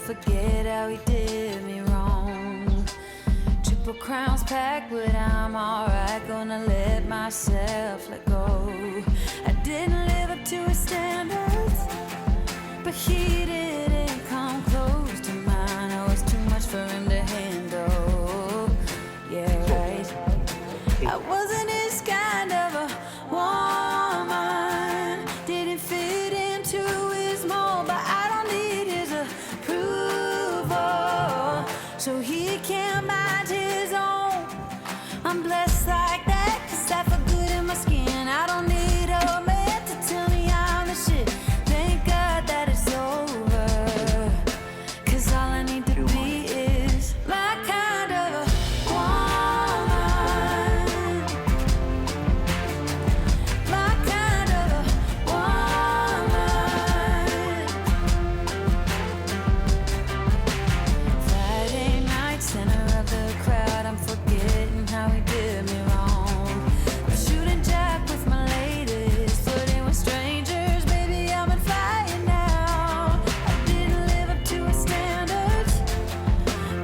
forget how he did me wrong. Triple crowns packed, but I'm alright. Gonna let myself let go. I didn't live up to his standards, but he didn't come close to mine. I was too much for him to handle. Yeah, right. I wasn't his kind of a woman. Didn't fit into his mold, but I don't need his approval, so he can't mind his own. I'm blessed like that, 'cause I feel good in my skin. I don't need a man to tell me I'm the shit. Thank God that it's over, 'cause all I need to be is my kind of a woman. My kind of a woman. Friday night, center of the crowd, I'm forgetting how he did me wrong. I'm shooting jack with my ladies, flirting with strangers, baby, I'm on fire now. I didn't live up to his standards,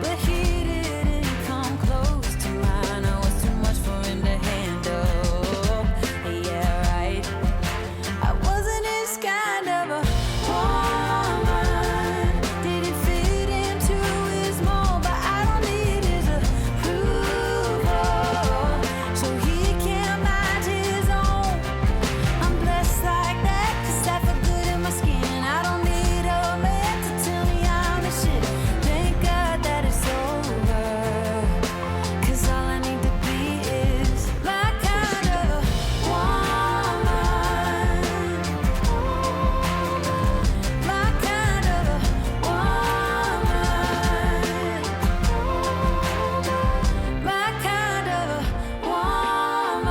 but he didn't come close to mine. I was too much for him to handle. Yeah, right. I wasn't his kind of a woman. Didn't fit into his mold, but I don't need his approval, so he can't mind his own. I'm blessed like that, 'cause I feel good in my skin. I don't need a man to tell me I'm the shit. Thank God that it's over, 'cause all I need to be is my kind of a woman. My kind of a woman. My kind of a woman.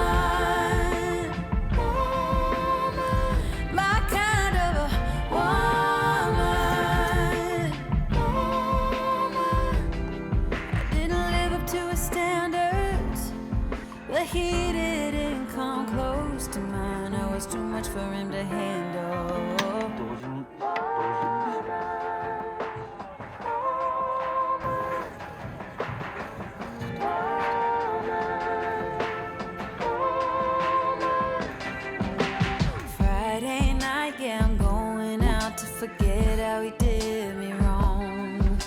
My kind of a woman. I didn't live up to his standards, but he didn't come close to mine. I was too much for him to handle. Friday night, yeah, I'm going out to forget how he did me wrong.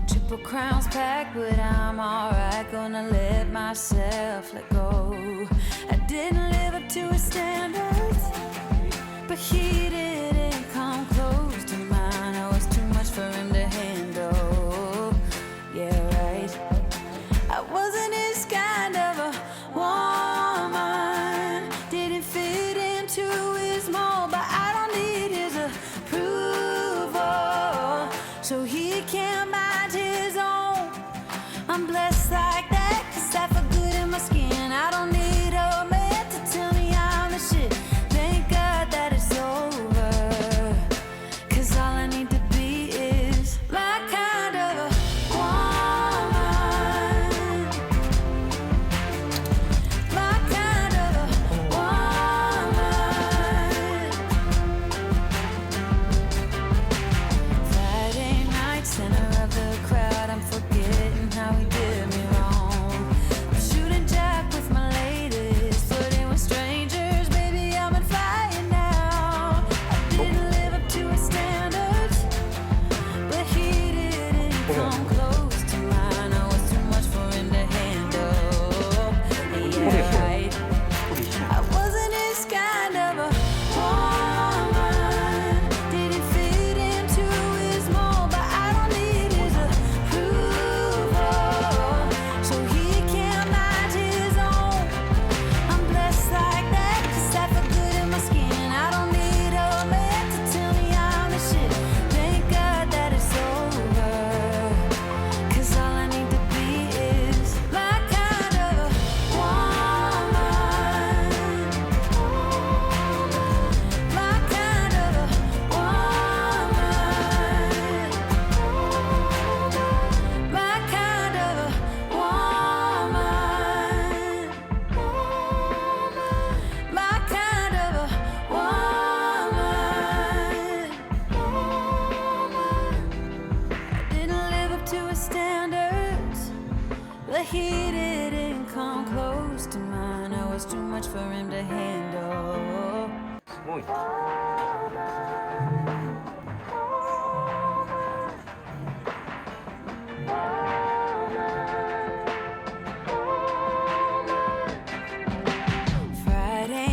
Triple crowns packed, but I'm alright. Gonna let myself let go. I didn't live up to his standards, but he didn't come close to mine. I was too much for him to handle. Yeah, right. I wasn't his kind of a woman. Didn't fit into his mold, but I don't need his approval, so he can't mind his own. I'm blessed like that, 'cause I feel good in my skin. I don't need a man to tell me I'm the shit. Thank God that it's over, 'cause all I need to be is my kind of a woman. My kind of a woman. Friday night, center of the crowd, I'm forgetting how he did me wrong. Friday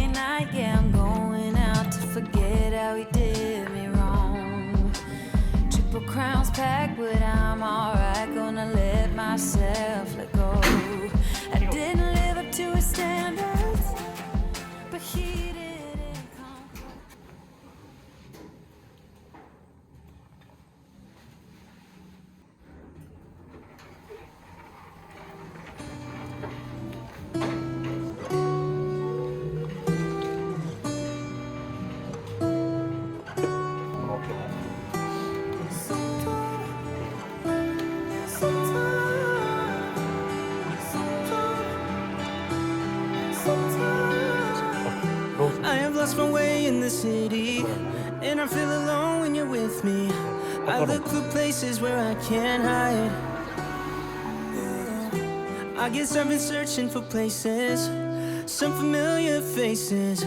night, yeah, I'm going out to forget how he did me wrong. Triple crowns packed, but I'm alright. Gonna let myself let go. I didn't live up to his standards, but he didn't come close. I have lost my way in the city, and I feel alone when you're with me. I look for places where I can't hide. I guess I've been searching for places, some familiar faces.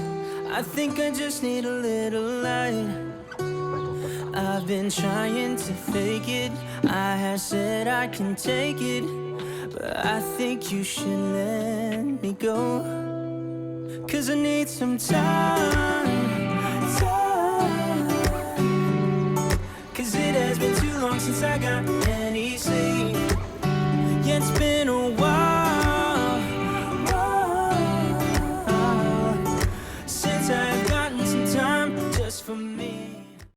I think I just need a little light. I've been trying to fake it. I have said I can take it, but I think you should let me go. 'Cause I need some time. 'Cause it has been too long since I got any sleep. Yeah, it's been a while since I've gotten some time just for me.